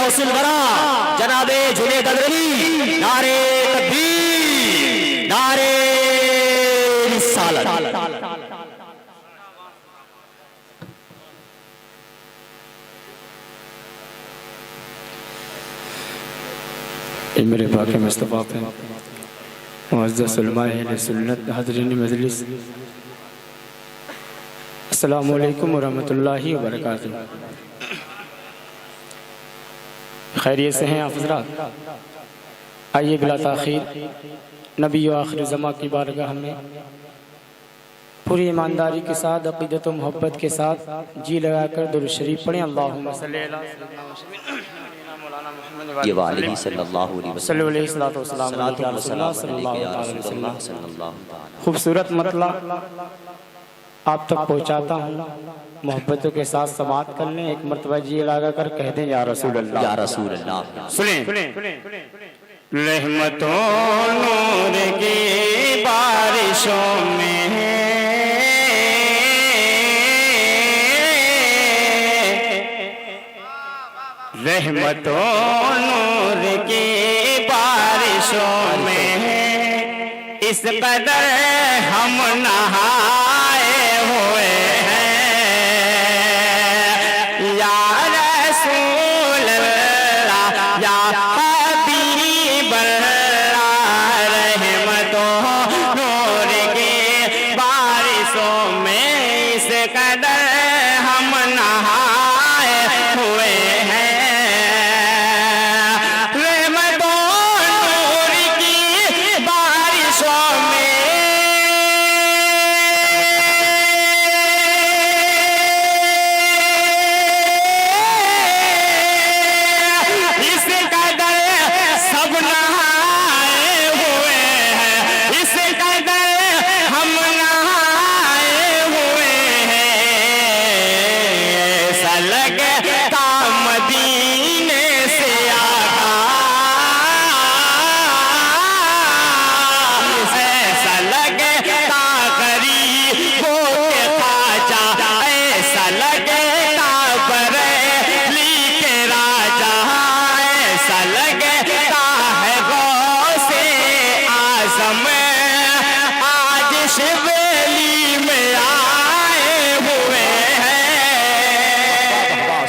गौसुल वरा जनाबे जुनेद अदरली, नारे तकबीर, नारे रिसालत। मेरे पाके मुस्तफ़ा पे मुअज़्ज़ज़ उलमा अहले सुन्नत हाज़रीन मजलिस, अस्सलामु अलैकुम व रहमतुल्लाहि व बरकातुहू। खैरियत से हैं आप हज़रात? आइए बिला ताख़ीर नबी व आखिर ज़मा की बारगाह में पूरी ईमानदारी के साथ, अक़ीदत व मोहब्बत के साथ जी लगाकर दुरूद शरीफ पढ़ें। अल्लाहुम्मा सल्लि अला खूबसूरत मतला आप तक पहुँचाता हूँ, मोहब्बतों के साथ समात कर लें। एक मरतबा जी लगा कर कह दें या रसूल अल्लाह, या रसूल अल्लाह। सुने रहमतों नूर की बारिशों में रहमतों नूर की बारिशों में इस कदर हम नहाए हुए हैं या रसूल अल्लाह, या हबीब अल्लाह। रहमतों नूर की बारिशों में इस कदर हम नहाए हुए हैं।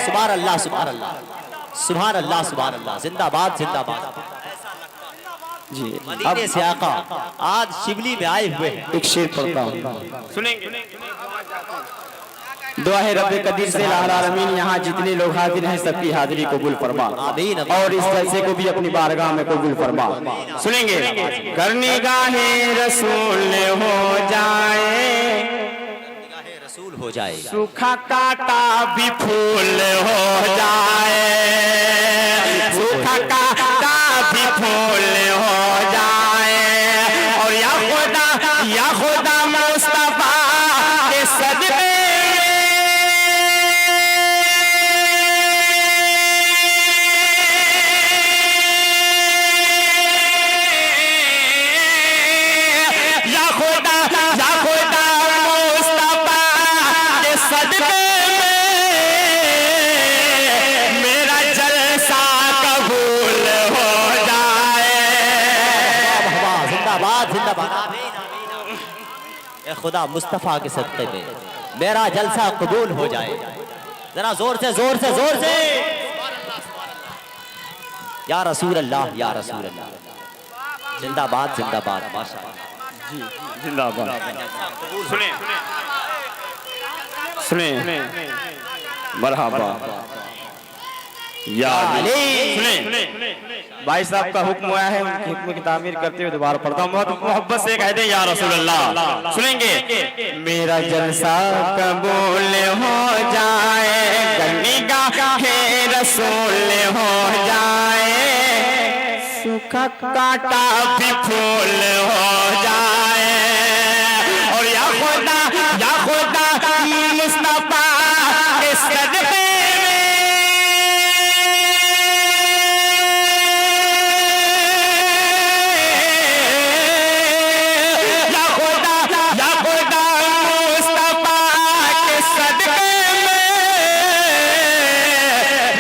सुभान अल्लाह, सुभान अल्लाह, सुभान अल्लाह, जिंदाबाद जिंदाबाद। जी मदीने से आका आज शिवली में आए हुए एक शेर पढ़ता हूँ, सुनेंगे। दुआ है रब्बे कदीर से आमीन, यहाँ जितने लोग हाजिर हैं सबकी हाजिरी कबूल फरमा, और इस जलसे को भी अपनी बारगाह में कबूल फरमा। सुनेंगे। करनी गाहे रसूल हो जाए, हो जाए, सूखा काटा भी फूल हो जाए, सूखा काटा भी फूल हो जाए। और या खुदा मुस्तफा के सदक़े खुदा मुस्तफ़ा के सदक़े में मेरा जलसा कबूल हो जाए। जरा जोर से जोर से जोर से या रसूल अल्लाह, या रसूल अल्लाह। जिंदाबाद जिंदाबाद, माशाअल्लाह जी, जिंदाबाद। सुने सुने मरहबा या सुने। भाई साहब का हुक्म आया है, उनके हुक्म की तामीर करते हुए दोबारा पढ़ता हूँ। मोहब्बत से कह दे या रसूल अल्लाह। सुनेंगे। मेरा जलसा कबूल हो जाए, गन्नी गाहे रसूल हो जाए, सूखा काटा भी फूल हो जाए। और या खुदा मुस्तफा के सदक़े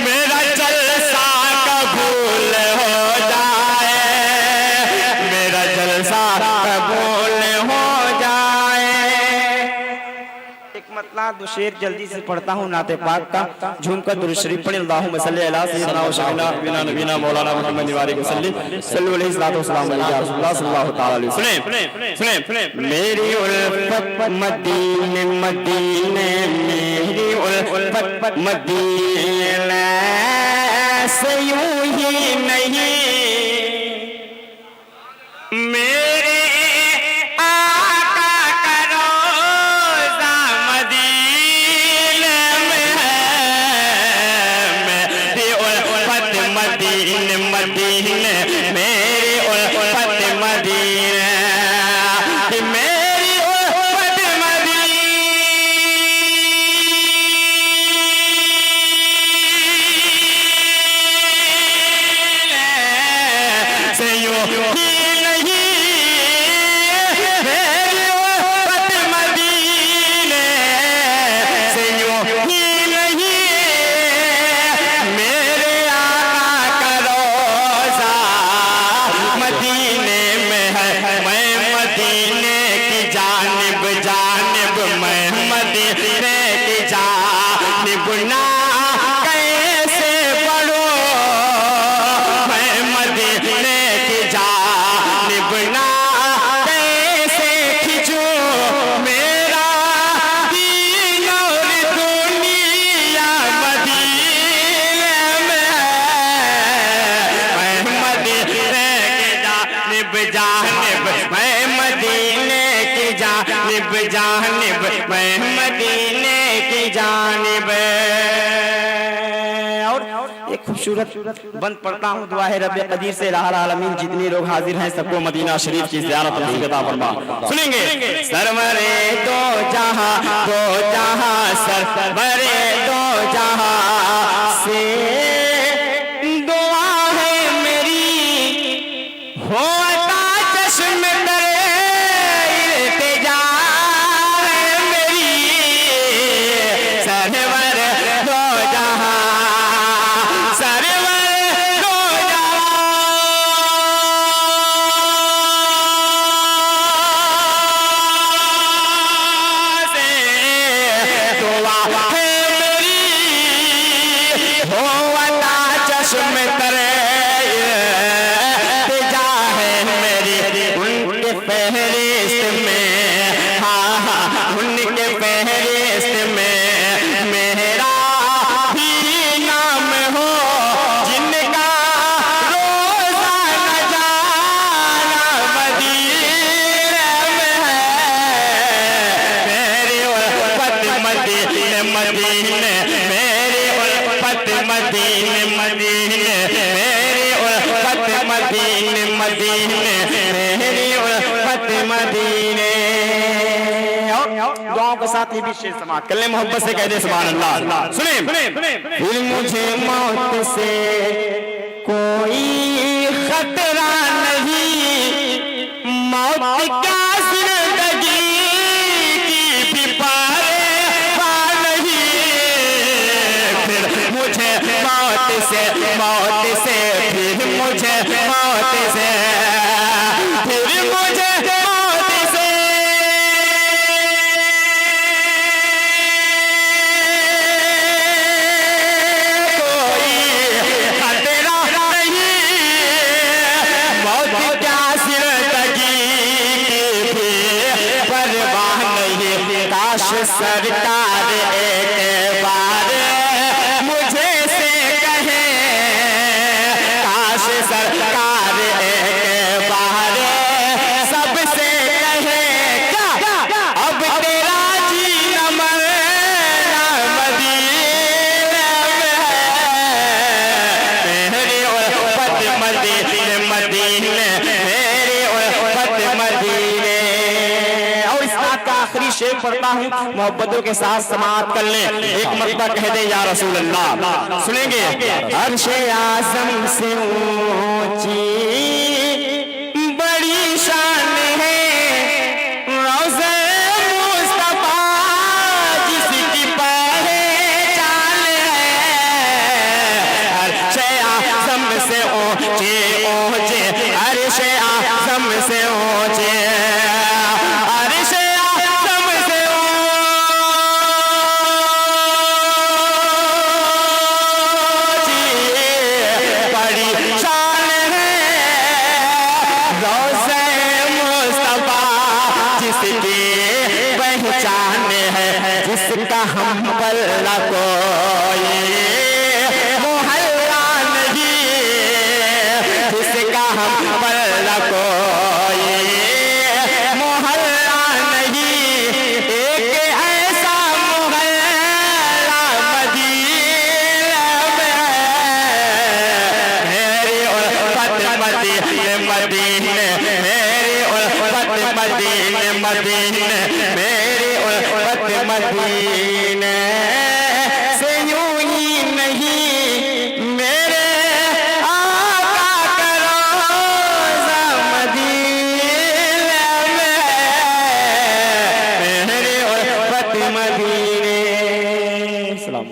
मेरा जलसा दो शेर जल्दी से पढ़ता हूँ नाते पाक का, झूमकर दुरूद शरीफ पढ़े। अल्लाहुम्मा सल्ली अला सय्यिदना व शफीना बिना नबीना मौलाना मुहम्मद वाले वसल्लम सल्लल्लाहु अलैहि वसल्लम सल्लल्लाहु ताला अलैहि वसल्लम। सुने मेरी उल्फत मदीने मदीने, मेरी उल्फत मदीने से यूं ही नहीं, मेरे आका का रोज़ा मदीने में है। मेरी उल्फत मदीने मदीने, मेरी उल्फत मदीने, मेरी उल्फत मदीने से यूं ही जानिब, मैं मदीने की जानिब। और एक खूबसूरत बंद पढ़ता हूँ, दुआ है रब्बे कदीर से इलाहुल आलमीन जितने लोग हाजिर हैं सबको मदीना शरीफ की ज़ियारत नसीब अता फरमा। सुनेंगे सरवरे दो जहां सरवरे दो जहां से दुआ है मेरी, होता चश्मे दुआओं के साथ ये भी शेर समाप्त कर ले, मोहब्बत से कह दे सुभान अल्लाह। सुने फिर मुझे मौत से कोई खतरा नहीं, मौत क्या जिंदगी की भी परवाह नहीं। फिर मुझे मौत से फिर मुझे मौत से फिर मुझे सरकार एक बार मुझे से कहे, काश सरकार एक बार सबसे कहे, क्या अब तेरा जीना मरना मदीने में है। मेरी उल्फत मदीने मदीने, मेरी उल्फत मदीने। और इस बात का आखिरी शेर पढ़ता हूँ, मोहब्बतों के साथ समाप्त कर ले। एक मरतबा कह दे या रसूल अल्लाह। सुनेंगे अर्शे आज़म से ऊंची बड़ी शान है, रोज़े मुस्तफा जिसकी पहचान है। अर्शे आज़म से ऊंचे ऊंचे, अर्शे आज़म से ऊंचे, अर्शे आज़म से ऊंचे मदीने मेरी उल्फत मदीने मदीने मेरी उल्फत मदीने से यूं ही नहीं मेरे आका करो मदीने में मेरी उल्फत मदीने। सलाम।